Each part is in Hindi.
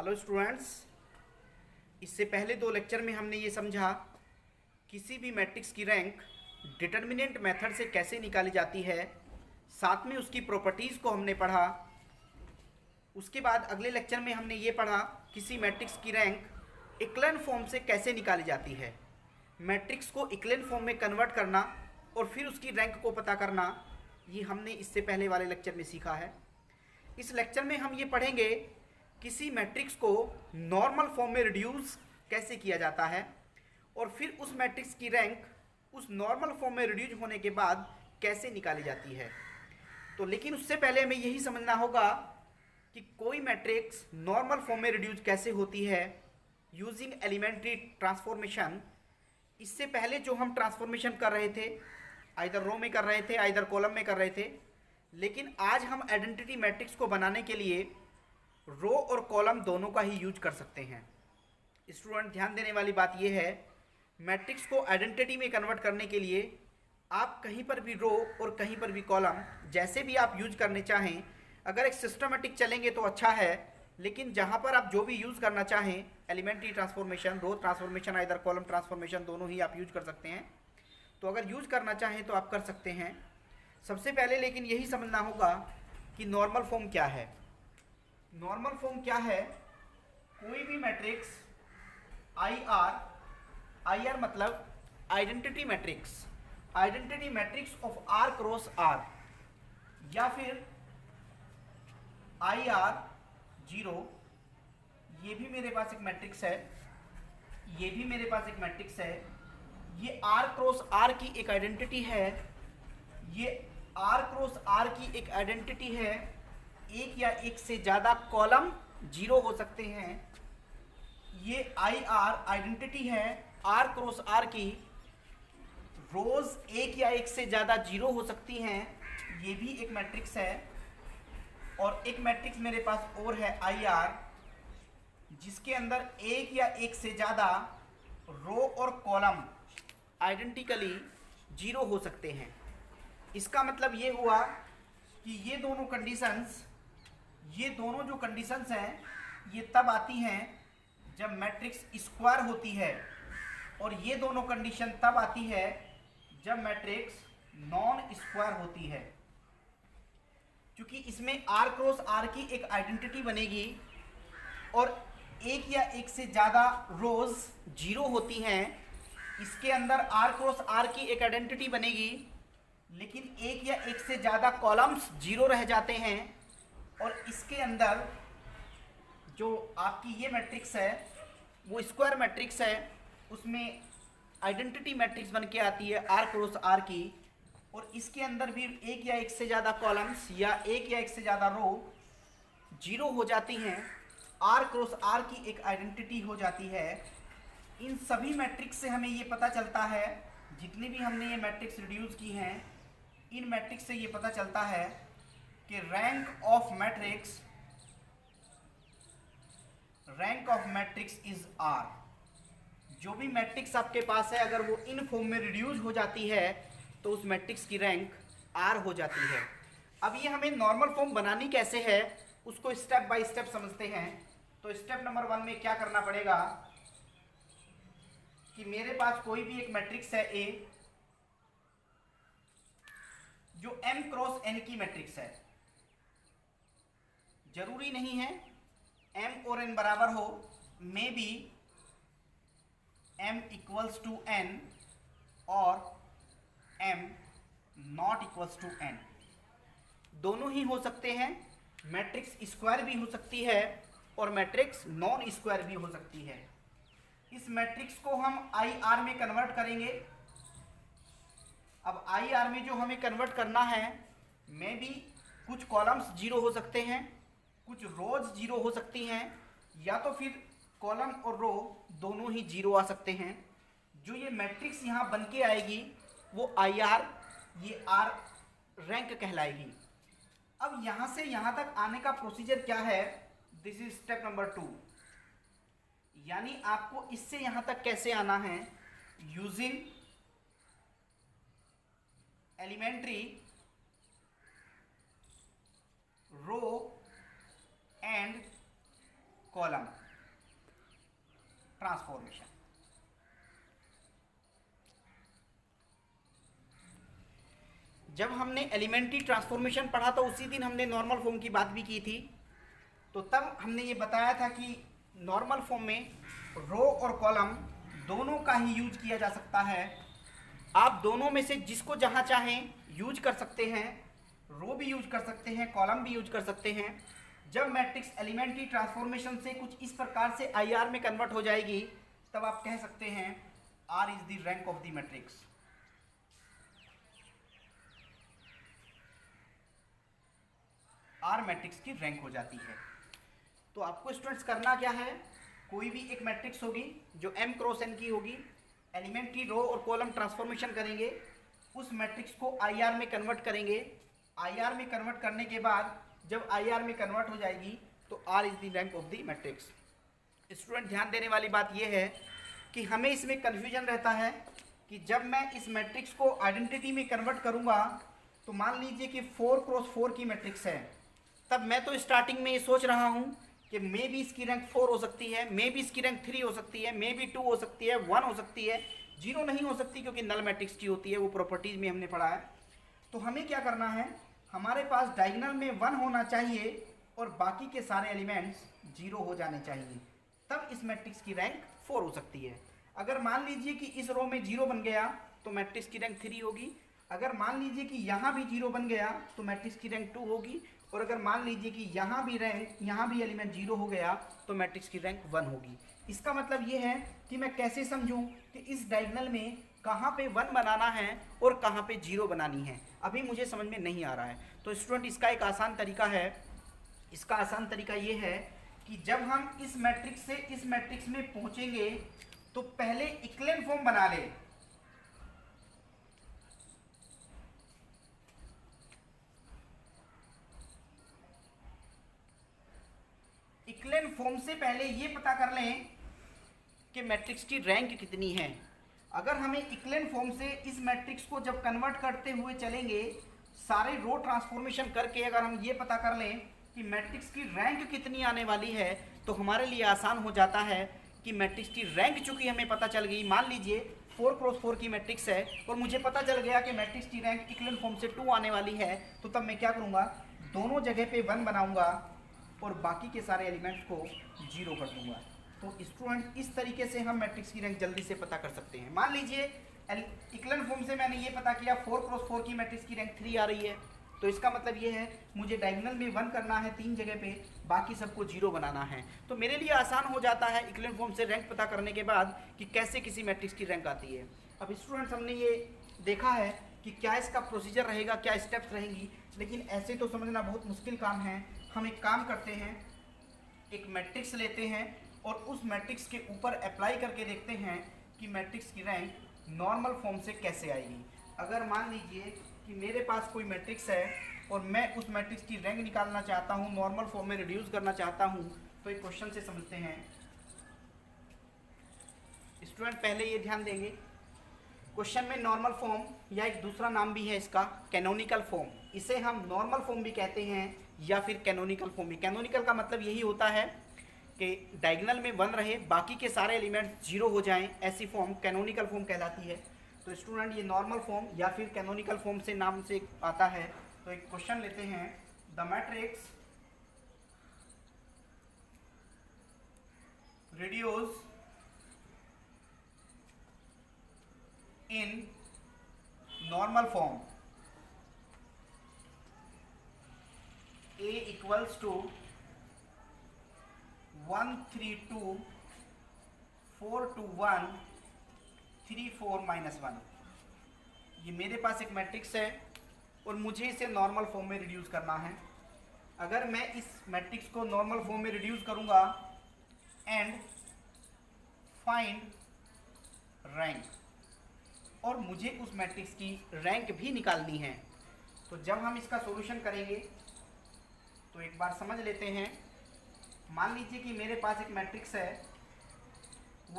हेलो स्टूडेंट्स, इससे पहले दो लेक्चर में हमने ये समझा किसी भी मैट्रिक्स की रैंक डिटर्मिनेंट मेथड से कैसे निकाली जाती है। साथ में उसकी प्रॉपर्टीज़ को हमने पढ़ा। उसके बाद अगले लेक्चर में हमने ये पढ़ा किसी मैट्रिक्स की रैंक इक्लेन फॉर्म से कैसे निकाली जाती है। मैट्रिक्स को इक्लेन फॉर्म में कन्वर्ट करना और फिर उसकी रैंक को पता करना, ये हमने इससे पहले वाले लेक्चर में सीखा है। इस लेक्चर में हम ये पढ़ेंगे किसी मैट्रिक्स को नॉर्मल फॉर्म में रिड्यूस कैसे किया जाता है और फिर उस मैट्रिक्स की रैंक उस नॉर्मल फॉर्म में रिड्यूस होने के बाद कैसे निकाली जाती है। तो लेकिन उससे पहले हमें यही समझना होगा कि कोई मैट्रिक्स नॉर्मल फॉर्म में रिड्यूस कैसे होती है यूजिंग एलिमेंट्री ट्रांसफॉर्मेशन। इससे पहले जो हम ट्रांसफॉर्मेशन कर रहे थे, आइदर रो में कर रहे थे, आइदर कॉलम में कर रहे थे, लेकिन आज हम आइडेंटिटी मैट्रिक्स को बनाने के लिए रो और कॉलम दोनों का ही यूज कर सकते हैं। स्टूडेंट, ध्यान देने वाली बात यह है, मैट्रिक्स को आइडेंटिटी में कन्वर्ट करने के लिए आप कहीं पर भी रो और कहीं पर भी कॉलम जैसे भी आप यूज करने चाहें, अगर एक सिस्टमेटिक चलेंगे तो अच्छा है, लेकिन जहां पर आप जो भी यूज़ करना चाहें, एलिमेंट्री ट्रांसफॉर्मेशन, रो ट्रांसफॉर्मेशन, आइदर कॉलम ट्रांसफॉर्मेशन, दोनों ही आप यूज कर सकते हैं। तो अगर यूज करना चाहें तो आप कर सकते हैं। सबसे पहले लेकिन यही समझना होगा कि नॉर्मल फॉर्म क्या है। नॉर्मल फॉर्म क्या है? कोई भी मैट्रिक्स आई आर मतलब identity matrix of r cross r, या फिर आई आर जीरो, ये भी मेरे पास एक मैट्रिक्स है, ये भी मेरे पास एक मैट्रिक्स है। ये आर क्रॉस आर की एक आइडेंटिटी है, ये आर क्रॉस आर की एक आइडेंटिटी है। एक या एक से ज़्यादा कॉलम जीरो हो सकते हैं। ये आई आर आइडेंटिटी है आर क्रॉस आर की। रोज एक या एक से ज़्यादा जीरो हो सकती हैं, ये भी एक मैट्रिक्स है। और एक मैट्रिक्स मेरे पास और है आई आर, जिसके अंदर एक या एक से ज़्यादा रो और कॉलम आइडेंटिकली जीरो हो सकते हैं। इसका मतलब ये हुआ कि ये दोनों जो कंडीशंस हैं, ये तब आती हैं जब मैट्रिक्स स्क्वायर होती है, और ये दोनों कंडीशन तब आती है जब मैट्रिक्स नॉन स्क्वायर होती है। क्योंकि इसमें आर क्रॉस आर की एक आइडेंटिटी बनेगी और एक या एक से ज़्यादा रोज जीरो होती हैं। इसके अंदर आर क्रॉस आर की एक आइडेंटिटी बनेगी, लेकिन एक या एक से ज़्यादा कॉलम्स जीरो रह जाते हैं। और इसके अंदर जो आपकी ये मैट्रिक्स है वो स्क्वायर मैट्रिक्स है, उसमें आइडेंटिटी मैट्रिक्स बन के आती है आर क्रॉस आर की, और इसके अंदर भी एक या एक से ज़्यादा कॉलम्स या एक या एक से ज़्यादा रो जीरो हो जाती हैं। आर क्रॉस आर की एक आइडेंटिटी हो जाती है। इन सभी मैट्रिक्स से हमें ये पता चलता है, जितनी भी हमने ये मैट्रिक्स रिड्यूस की हैं, इन मैट्रिक्स से ये पता चलता है कि rank of matrix is r. जो भी मैट्रिक्स आपके पास है, अगर वो इन फॉर्म में रिड्यूस हो जाती है तो उस मैट्रिक्स की रैंक आर हो जाती है। अब ये हमें नॉर्मल फॉर्म बनानी कैसे है उसको स्टेप बाय स्टेप समझते हैं। तो स्टेप नंबर 1 में क्या करना पड़ेगा कि मेरे पास कोई भी एक मैट्रिक्स है ए, जो m क्रॉस n की मैट्रिक्स है। जरूरी नहीं है m और n बराबर हो, may be m equals to n और m not equals to n, दोनों ही हो सकते हैं। मैट्रिक्स स्क्वायर भी हो सकती है और मैट्रिक्स नॉन स्क्वायर भी हो सकती है। इस मैट्रिक्स को हम आई आर में कन्वर्ट करेंगे। अब आई आर में जो हमें कन्वर्ट करना है, में भी कुछ कॉलम्स जीरो हो सकते हैं, कुछ रोज जीरो हो सकती हैं, या तो फिर कॉलम और रो दोनों ही जीरो आ सकते हैं। जो ये मैट्रिक्स यहाँ बन के आएगी वो आई आर, ये आर रैंक कहलाएगी। अब यहाँ से यहाँ तक आने का प्रोसीजर क्या है? This is step number 2। यानी आपको इससे यहाँ तक कैसे आना है? Using elementary row and column transformation. जब हमने एलिमेंट्री ट्रांसफॉर्मेशन पढ़ा तो उसी दिन हमने नॉर्मल फॉर्म की बात भी की थी। तो तब हमने ये बताया था कि नॉर्मल फॉर्म में रो और कॉलम दोनों का ही यूज किया जा सकता है। आप दोनों में से जिसको जहाँ चाहें यूज कर सकते हैं, रो भी यूज कर सकते हैं, कॉलम भी यूज कर सकते हैं। जब मैट्रिक्स एलिमेंट्री ट्रांसफॉर्मेशन से कुछ इस प्रकार से आईआर में कन्वर्ट हो जाएगी, तब आप कह सकते हैं r is the rank of the matrix. R matrix की रैंक हो जाती है। तो आपको स्टूडेंट्स करना क्या है, कोई भी एक मैट्रिक्स होगी जो m क्रॉस n की होगी, एलिमेंट्री रो और कॉलम ट्रांसफॉर्मेशन करेंगे, उस मैट्रिक्स को आईआर में कन्वर्ट करेंगे। आईआर में कन्वर्ट करने के बाद जब आईआर में कन्वर्ट हो जाएगी तो r is the rank of the matrix. Student ध्यान देने वाली बात यह है कि हमें इसमें कन्फ्यूजन रहता है कि जब मैं इस मैट्रिक्स को आइडेंटिटी में कन्वर्ट करूंगा, तो मान लीजिए कि 4 क्रॉस 4 की मैट्रिक्स है, तब मैं तो स्टार्टिंग में ये सोच रहा हूँ कि मे भी इसकी रैंक 4 हो सकती है, मे भी इसकी रैंक 3 हो सकती है, मे भी 2 हो सकती है, 1 हो सकती है, 0 नहीं हो सकती क्योंकि नल मैट्रिक्स की होती है, वो प्रॉपर्टीज में हमने पढ़ा है। तो हमें क्या करना है, हमारे पास डायगोनल में 1 होना चाहिए और बाकी के सारे एलिमेंट्स 0 हो जाने चाहिए, तब इस मैट्रिक्स की रैंक 4 हो सकती है। अगर मान लीजिए कि इस रो में 0 बन गया तो मैट्रिक्स की रैंक 3 होगी। अगर मान लीजिए कि यहाँ भी 0 बन गया तो मैट्रिक्स की रैंक 2 होगी। और अगर मान लीजिए कि यहाँ भी एलिमेंट 0 हो गया तो मैट्रिक्स की रैंक 1 होगी। इसका मतलब ये है कि मैं कैसे समझूं कि इस डायगोनल में कहाँ पे 1 बनाना है और कहाँ पे 0 बनानी है, अभी मुझे समझ में नहीं आ रहा है। तो स्टूडेंट इसका एक आसान तरीका है, इसका आसान तरीका ये है कि जब हम इस मैट्रिक्स से इस मैट्रिक्स में पहुँचेंगे तो पहले इक्लेन फॉर्म बना ले। इक्लेन फॉर्म से पहले ये पता कर लें कि मैट्रिक्स की रैंक कितनी है। अगर हमें इक्लेन फॉर्म से इस मैट्रिक्स को जब कन्वर्ट करते हुए चलेंगे, सारे रो ट्रांसफॉर्मेशन करके अगर हम ये पता कर लें कि मैट्रिक्स की रैंक कितनी आने वाली है, तो हमारे लिए आसान हो जाता है कि मैट्रिक्स की रैंक चूंकि हमें पता चल गई, मान लीजिए 4 क्रॉस 4 की मैट्रिक्स है और मुझे पता चल गया कि मैट्रिक्स की रैंक इक्लेन फॉर्म से 2 आने वाली है, तो तब मैं क्या करूँगा, दोनों जगह पे 1 बनाऊँगा और बाकी के सारे एलिमेंट्स को 0 कर दूंगा। तो स्टूडेंट इस तरीके से हम मैट्रिक्स की रैंक जल्दी से पता कर सकते हैं। मान लीजिए इक्लेन फॉर्म से मैंने ये पता किया 4 क्रॉस 4 की मैट्रिक्स की रैंक 3 आ रही है, तो इसका मतलब ये है मुझे डायगोनल में 1 करना है 3 जगह पे, बाकी सबको 0 बनाना है। तो मेरे लिए आसान हो जाता है इक्लेन फॉर्म से रैंक पता करने के बाद कि कैसे किसी मैट्रिक्स की रैंक आती है। अब स्टूडेंट्स हमने ये देखा है कि क्या इसका प्रोसीजर रहेगा, क्या स्टेप्स रहेंगी, लेकिन ऐसे तो समझना बहुत मुश्किल काम है। हम एक काम करते हैं, एक मैट्रिक्स लेते हैं और उस मैट्रिक्स के ऊपर अप्लाई करके देखते हैं कि मैट्रिक्स की रैंक नॉर्मल फॉर्म से कैसे आएगी। अगर मान लीजिए कि मेरे पास कोई मैट्रिक्स है और मैं उस मैट्रिक्स की रैंक निकालना चाहता हूँ, नॉर्मल फॉर्म में रिड्यूस करना चाहता हूँ, तो एक क्वेश्चन से समझते हैं। स्टूडेंट पहले ये ध्यान देंगे, क्वेश्चन में नॉर्मल फॉर्म या एक दूसरा नाम भी है इसका कैनोनिकल फॉर्म, इसे हम नॉर्मल फॉर्म भी कहते हैं या फिर कैनोनिकल फॉर्म भी। कैनोनिकल का मतलब यही होता है कि डायगोनल में 1 रहे, बाकी के सारे एलिमेंट 0 हो जाएं, ऐसी फॉर्म कैनोनिकल फॉर्म कहलाती है। तो स्टूडेंट ये नॉर्मल फॉर्म या फिर कैनोनिकल फॉर्म से नाम से आता है। तो एक क्वेश्चन लेते हैं, the matrix reduce in normal form A equals to 1 3 2 4 2 1 3 4 minus 1। ये मेरे पास एक मैट्रिक्स है और मुझे इसे नॉर्मल फॉर्म में रिड्यूस करना है। अगर मैं इस मैट्रिक्स को नॉर्मल फॉर्म में रिड्यूस करूंगा एंड फाइंड रैंक, और मुझे उस मैट्रिक्स की रैंक भी निकालनी है, तो जब हम इसका सॉल्यूशन करेंगे तो एक बार समझ लेते हैं। मान लीजिए कि मेरे पास एक मैट्रिक्स है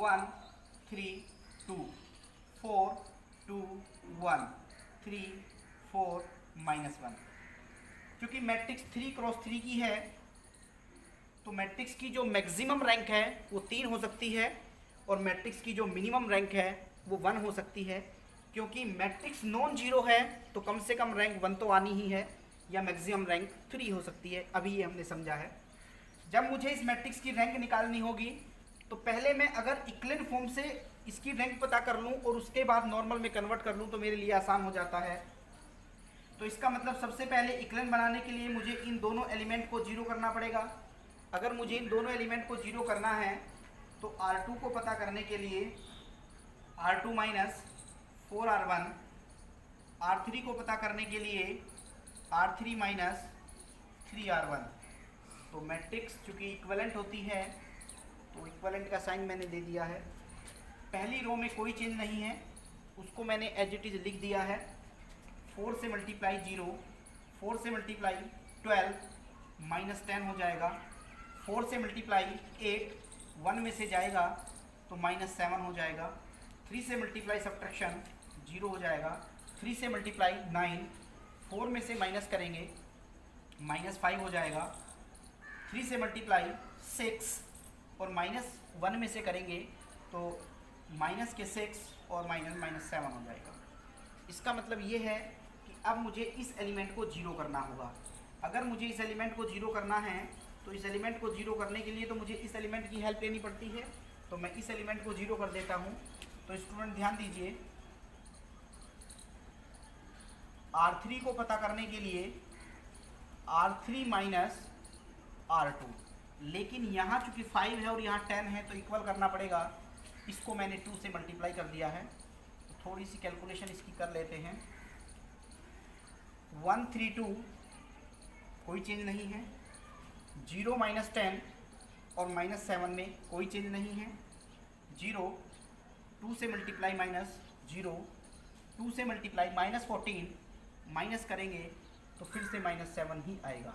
1 3 2 4 2 1 3 4 -1। क्योंकि मैट्रिक्स 3 क्रॉस 3 की है तो तो मैट्रिक्स की जो मैक्सिमम रैंक है वो 3 हो सकती है और मैट्रिक्स की जो मिनिमम रैंक है वो 1 हो सकती है। क्योंकि मैट्रिक्स नॉन जीरो है तो कम से कम रैंक 1 तो आनी ही है या मैक्सिमम रैंक 3 हो सकती है। अभी ये हमने समझा है। जब मुझे इस मैट्रिक्स की रैंक निकालनी होगी तो पहले मैं अगर इक्विवेलेंट फॉर्म से इसकी रैंक पता कर लूँ और उसके बाद नॉर्मल में कन्वर्ट कर लूँ तो मेरे लिए आसान हो जाता है। तो इसका मतलब सबसे पहले इक्विवेलेंट बनाने के लिए मुझे इन दोनों एलिमेंट को जीरो करना पड़ेगा। अगर मुझे इन दोनों एलिमेंट को जीरो करना है तो R2 को पता करने के लिए R2 माइनस 4R1, R3 को पता करने के लिए R3 माइनस 3R1। तो मैट्रिक्स चूँकि इक्विवेलेंट होती है तो इक्विवेलेंट का साइन मैंने दे दिया है। पहली रो में कोई चेंज नहीं है, उसको मैंने एज इट इज़ लिख दिया है। 4 से मल्टीप्लाई 0, 4 से मल्टीप्लाई 12 माइनस 10 हो जाएगा। 4 से मल्टीप्लाई 8 1 में से जाएगा तो माइनस 7 हो जाएगा। 3 से मल्टीप्लाई सब्ट्रैक्शन 0 हो जाएगा। 3 से मल्टीप्लाई 9, 4 में से माइनस करेंगे माइनस 5 हो जाएगा। 3 से मल्टीप्लाई 6 और माइनस 1 में से करेंगे तो माइनस के 6 और माइनस 7 हो जाएगा। इसका मतलब ये है कि अब मुझे इस एलिमेंट को जीरो करना होगा। अगर मुझे इस एलिमेंट को जीरो करना है तो इस एलिमेंट को जीरो करने के लिए तो मुझे इस एलिमेंट की हेल्प लेनी पड़ती है। तो मैं इस एलिमेंट को जीरो कर देता हूँ। तो स्टूडेंट ध्यान दीजिए, R3 को पता करने के लिए R3 माइनस R2, लेकिन यहाँ चूँकि 5 है और यहाँ 10 है तो इक्वल करना पड़ेगा। इसको मैंने 2 से मल्टीप्लाई कर दिया है। तो थोड़ी सी कैलकुलेशन इसकी कर लेते हैं। 132 कोई चेंज नहीं है। 0 माइनस 10 और माइनस 7 में कोई चेंज नहीं है। 0, 2 से मल्टीप्लाई माइनस 0, 2 से मल्टीप्लाई माइनस 14, माइनस करेंगे तो फिर से माइनस 7 ही आएगा।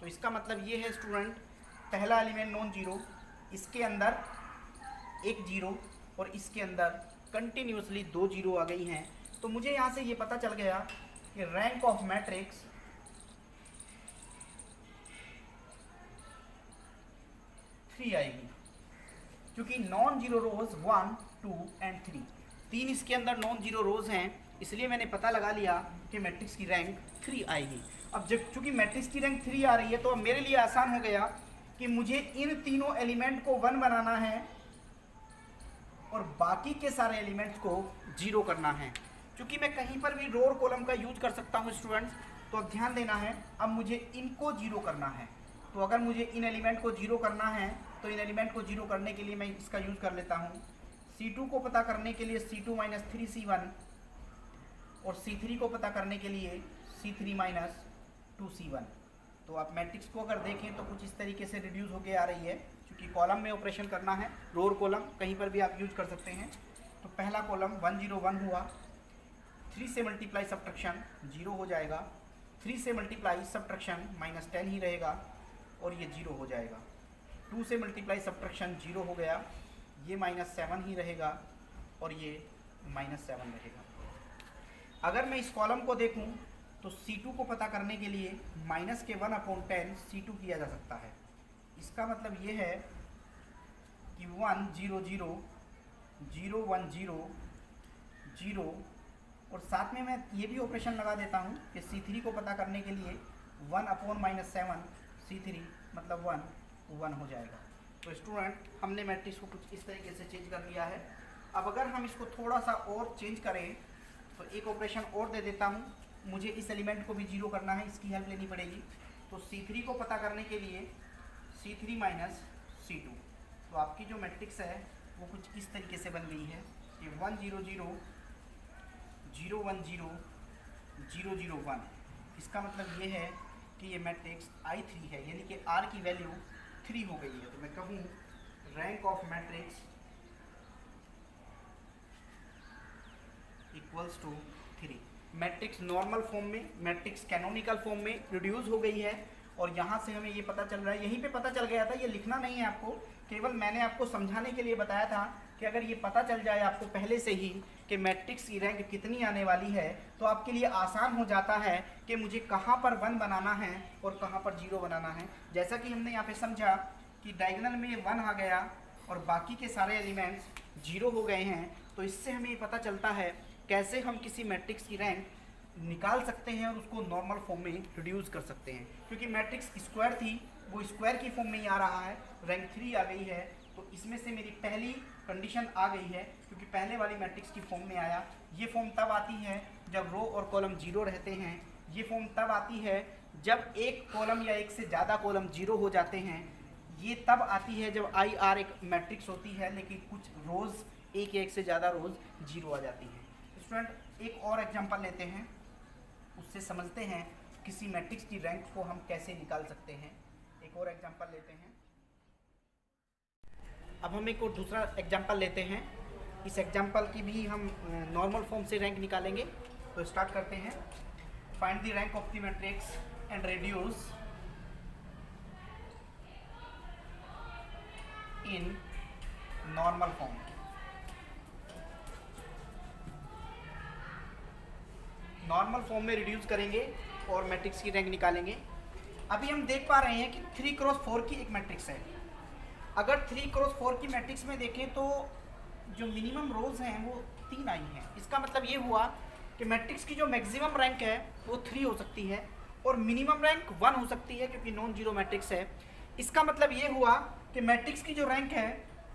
तो इसका मतलब ये है स्टूडेंट, पहला एलिमेंट नॉन जीरो, इसके अंदर एक जीरो और इसके अंदर कंटिन्यूसली 2 जीरो आ गई हैं। तो मुझे यहाँ से ये पता चल गया कि रैंक ऑफ मैट्रिक्स थ्री आएगी, क्योंकि नॉन जीरो रोज 1, 2 एंड 3, 3 इसके अंदर नॉन जीरो रोज हैं। इसलिए मैंने पता लगा लिया कि मैट्रिक्स की रैंक 3 आएगी। अब जब चूंकि मैट्रिक्स की रैंक 3 आ रही है तो अब मेरे लिए आसान हो गया कि मुझे इन तीनों एलिमेंट को 1 बनाना है और बाकी के सारे एलिमेंट्स को जीरो करना है। क्योंकि मैं कहीं पर भी रो और कॉलम का यूज कर सकता हूँ स्टूडेंट्स, तो अब ध्यान देना है, अब मुझे इनको जीरो करना है। तो अगर मुझे इन एलिमेंट को जीरो करना है तो इन एलिमेंट को जीरो करने के लिए मैं इसका यूज कर लेता हूँ। C2 को पता करने के लिए C2 माइनस 3C1 और C3 को पता करने के लिए C3 माइनस 2C1। तो आप मैट्रिक्स को अगर देखें तो कुछ इस तरीके से रिड्यूस होके आ रही है, क्योंकि कॉलम में ऑपरेशन करना है। रो और कॉलम कहीं पर भी आप यूज कर सकते हैं। तो पहला कॉलम 1 0 1 हुआ। 3 से मल्टीप्लाई सब्ट्रैक्शन 0 हो जाएगा। 3 से मल्टीप्लाई सब्ट्रैक्शन माइनस 10 ही रहेगा और ये 0 हो जाएगा। 2 से मल्टीप्लाई सब्ट्रैक्शन 0 हो गया, ये माइनस 7 ही रहेगा और ये माइनस 7 रहेगा। अगर मैं इस कॉलम को देखूं तो C2 को पता करने के लिए माइनस के 1/10 C2 किया जा सकता है। इसका मतलब ये है कि 1 0 0 0 1 0 0 और साथ में मैं ये भी ऑपरेशन लगा देता हूँ कि C3 को पता करने के लिए 1/-7 C3 मतलब 1 हो जाएगा। तो स्टूडेंट हमने मैट्रिक्स को कुछ इस तरीके से चेंज कर लिया है। अब अगर हम इसको थोड़ा सा और चेंज करें तो एक ऑपरेशन और दे देता हूँ। मुझे इस एलिमेंट को भी जीरो करना है, इसकी हेल्प लेनी पड़ेगी। तो C3 को पता करने के लिए C3 माइनस C2। तो आपकी जो मैट्रिक्स है वो कुछ इस तरीके से बन गई है कि 1 0 0 0 1 0 0 0 1। इसका मतलब ये है कि ये मैट्रिक्स I3 है, यानी कि R की वैल्यू 3 हो गई है। तो मैं कहूँ rank of matrix equals to 3। Matrix normal form में, मैट्रिक्स कैनोनिकल फॉर्म में रिड्यूस हो गई है और यहाँ से हमें ये पता चल रहा है, यहीं पे पता चल गया था, ये लिखना नहीं है आपको, केवल मैंने आपको समझाने के लिए बताया था कि अगर ये पता चल जाए आपको पहले से ही कि मैट्रिक्स की रैंक कितनी आने वाली है, तो आपके लिए आसान हो जाता है कि मुझे कहाँ पर 1 बनाना है और कहाँ पर 0 बनाना है। जैसा कि हमने यहाँ पे समझा कि डायगोनल में 1 आ गया और बाकी के सारे एलिमेंट्स 0 हो गए हैं, तो इससे हमें पता चलता है कैसे हम किसी मैट्रिक्स की रैंक निकाल सकते हैं और उसको नॉर्मल फॉर्म में रिड्यूस कर सकते हैं। क्योंकि मैट्रिक्स स्क्वायर थी, वो स्क्वायर की फॉर्म में ही आ रहा है, रैंक 3 आ गई है, तो इसमें से मेरी पहली कंडीशन आ गई है, क्योंकि पहले वाली मैट्रिक्स की फॉर्म में आया। ये फॉर्म तब आती है जब रो और कॉलम 0 रहते हैं। ये फॉर्म तब आती है जब एक कॉलम या एक से ज़्यादा कॉलम 0 हो जाते हैं। ये तब आती है जब आई आर एक मैट्रिक्स होती है लेकिन कुछ रोज़ एक या एक से ज़्यादा रोज़ 0 आ जाती हैं। स्टूडेंट एक और एग्जांपल लेते हैं, उससे समझते हैं किसी मैट्रिक्स की रैंक को हम कैसे निकाल सकते हैं। एक और एग्जांपल लेते हैं। अब हम एक और दूसरा एग्जांपल लेते हैं। इस एग्जांपल की भी हम नॉर्मल फॉर्म से रैंक निकालेंगे। तो स्टार्ट करते हैं। Find the rank of the matrix and reduce in normal form. Normal form में रिड्यूस करेंगे और मैट्रिक्स की रैंक निकालेंगे। अभी हम देख पा रहे हैं कि 3x4 की एक मैट्रिक्स है। अगर 3x4 की मैट्रिक्स में देखें तो जो मिनिमम रोज हैं वो 3 आई हैं। इसका मतलब ये हुआ कि मैट्रिक्स की जो मैक्सिमम रैंक है वो 3 हो सकती है और मिनिमम रैंक 1 हो सकती है, क्योंकि नॉन जीरो मैट्रिक्स है। इसका मतलब ये हुआ कि मैट्रिक्स की जो रैंक है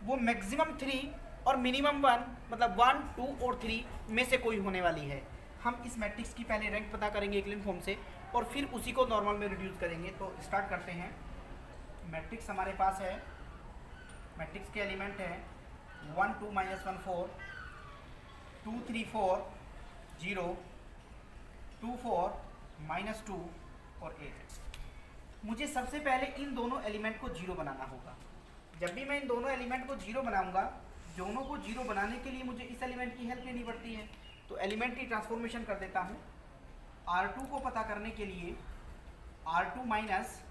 वो मैक्सिमम 3 और मिनिमम 1, मतलब 1, 2 और 3 में से कोई होने वाली है। हम इस मैट्रिक्स की पहले रैंक पता करेंगे इक्विवेलेंट फॉर्म से और फिर उसी को नॉर्मल में रिड्यूस करेंगे। तो स्टार्ट करते हैं। मैट्रिक्स हमारे पास है, मैट्रिक्स के एलिमेंट है 1 2 -1 4, 2 3 4 0, 2 4 -2 और 8। मुझे सबसे पहले इन दोनों एलिमेंट को 0 बनाना होगा। जब भी मैं इन दोनों एलिमेंट को 0 बनाऊंगा, दोनों को 0 बनाने के लिए मुझे इस एलिमेंट की हेल्प लेनी पड़ती है। तो एलिमेंट की ट्रांसफॉर्मेशन कर देता हूँ। R2 को पता करने के लिए R2 माइनस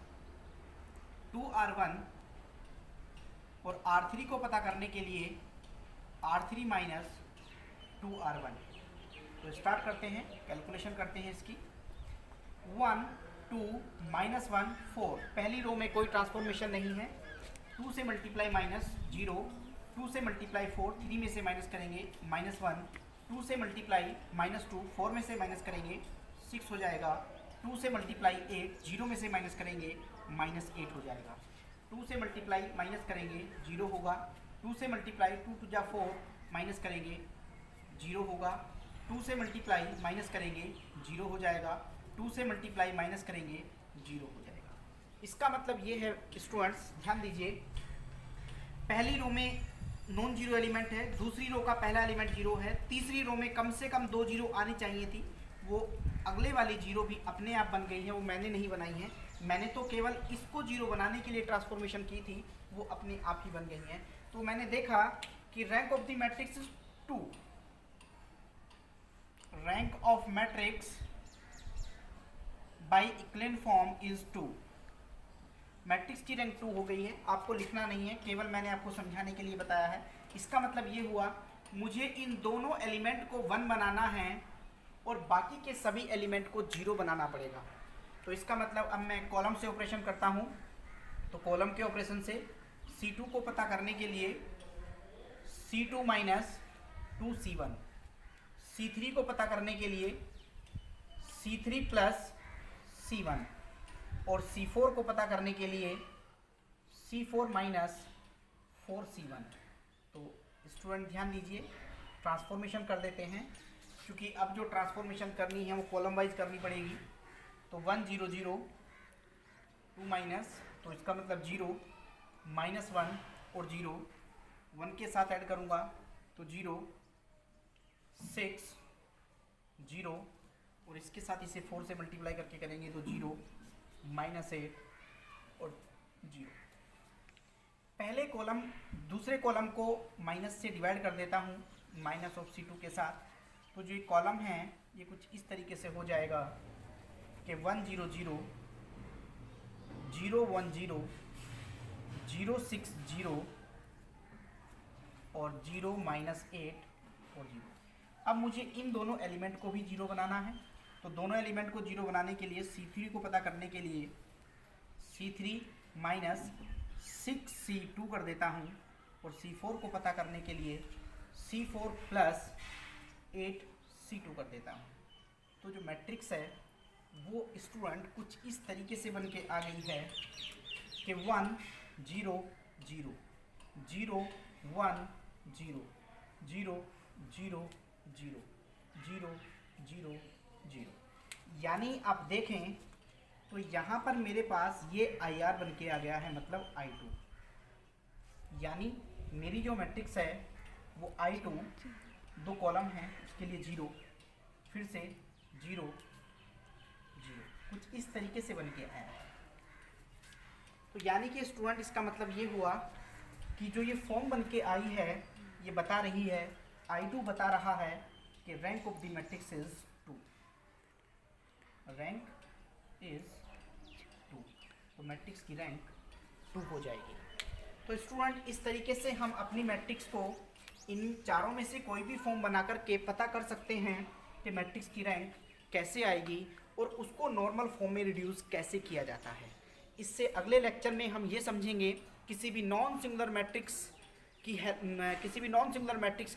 2R1 और R3 को पता करने के लिए R3 माइनस 2R1। तो स्टार्ट करते हैं, कैलकुलेशन करते हैं इसकी। 1 2 -1 4, पहली रो में कोई ट्रांसफॉर्मेशन नहीं है। 2 से मल्टीप्लाई माइनस 0, 2 से मल्टीप्लाई 4, 3 में से माइनस करेंगे -1, 2 से मल्टीप्लाई -2, 4 में से माइनस करेंगे 6 हो जाएगा। 2 से मल्टीप्लाई 8, 0 में से माइनस करेंगे -8 हो जाएगा। 2 से मल्टीप्लाई माइनस करेंगे 0 होगा। 2 से मल्टीप्लाई 2 2 जा 4, माइनस करेंगे 0 होगा। 2 से मल्टीप्लाई माइनस करेंगे 0 हो जाएगा। 2 से मल्टीप्लाई माइनस करेंगे 0 हो जाएगा। इसका मतलब ये है स्टूडेंट्स, ध्यान दीजिए, पहली रो में नॉन जीरो एलिमेंट है, दूसरी रो का पहला एलिमेंट 0 है, तीसरी रो में कम से कम 2 0 आनी चाहिए थी। वो अगले वाली 0 भी अपने आप बन गई है, वो मैंने नहीं बनाई है। मैंने तो केवल इसको 0 बनाने के लिए ट्रांसफॉर्मेशन की थी, वो अपने आप ही बन गई हैं। तो मैंने देखा कि rank of the matrix is 2। Rank of matrix by equivalent form is 2। Matrix की रैंक 2 हो गई है। आपको लिखना नहीं है, केवल मैंने आपको समझाने के लिए बताया है। इसका मतलब ये हुआ मुझे इन दोनों एलिमेंट को 1 बनाना है और बाकी के सभी एलिमेंट को 0 बनाना पड़ेगा। तो इसका मतलब अब मैं कॉलम से ऑपरेशन करता हूँ। तो कॉलम के ऑपरेशन से C2 को पता करने के लिए C2 माइनस 2C1, C3 को पता करने के लिए C3 प्लस C1 और C4 को पता करने के लिए C4 माइनस 4C1। तो स्टूडेंट ध्यान दीजिए, ट्रांसफॉर्मेशन कर देते हैं, क्योंकि अब जो ट्रांसफॉर्मेशन करनी है वो कॉलम वाइज करनी पड़ेगी। तो 1 0 0 2 माइनस, तो इसका मतलब 0 -1 और 0, 1 के साथ ऐड करूँगा तो 0 6 0 और इसके साथ इसे 4 से मल्टीप्लाई करके करेंगे तो 0 -8 और 0। पहले कॉलम दूसरे कॉलम को माइनस से डिवाइड कर देता हूँ, माइनस ऑफ C2 के साथ। तो जो ये कॉलम है ये कुछ इस तरीके से हो जाएगा कि 1 0 0 0 1 0 0 6 0 और 0 माइनस 8 और 0। अब मुझे इन दोनों एलिमेंट को भी 0 बनाना है, तो दोनों एलिमेंट को 0 बनाने के लिए C3 को पता करने के लिए C3 माइनस 6C2 कर देता हूँ, और C4 को पता करने के लिए C4 प्लस 8C2 कर देता हूँ। तो जो मैट्रिक्स है वो स्टूडेंट कुछ इस तरीके से बन के आ गई है कि 1 0 0 0 1 0 0 0 0 0 0 0। यानी आप देखें तो यहाँ पर मेरे पास ये IR बन के आ गया है, मतलब I2। यानी मेरी जो मैट्रिक्स है वो I2 दो कॉलम है, उसके लिए 0, फिर से 0 0, कुछ इस तरीके से बन के आया है। तो यानी कि स्टूडेंट इसका मतलब ये हुआ कि जो ये फॉर्म बन के आई है ये बता रही है, I2 बता रहा है कि rank of the matrix is 2, rank is 2, तो मैट्रिक्स की रैंक 2 हो जाएगी। तो स्टूडेंट इस तरीके से हम अपनी मैट्रिक्स को इन चारों में से कोई भी फॉर्म बनाकर के पता कर सकते हैं कि मैट्रिक्स की रैंक कैसे आएगी और उसको नॉर्मल फॉर्म में रिड्यूस कैसे किया जाता है। इससे अगले लेक्चर में हम ये समझेंगे किसी भी नॉन सिंगुलर मैट्रिक्स की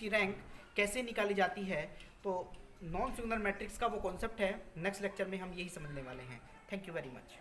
रैंक कैसे निकाली जाती है। तो नॉन सिंगुलर मैट्रिक्स का वो कॉन्सेप्ट है, नेक्स्ट लेक्चर में हम यही समझने वाले हैं। Thank you very much.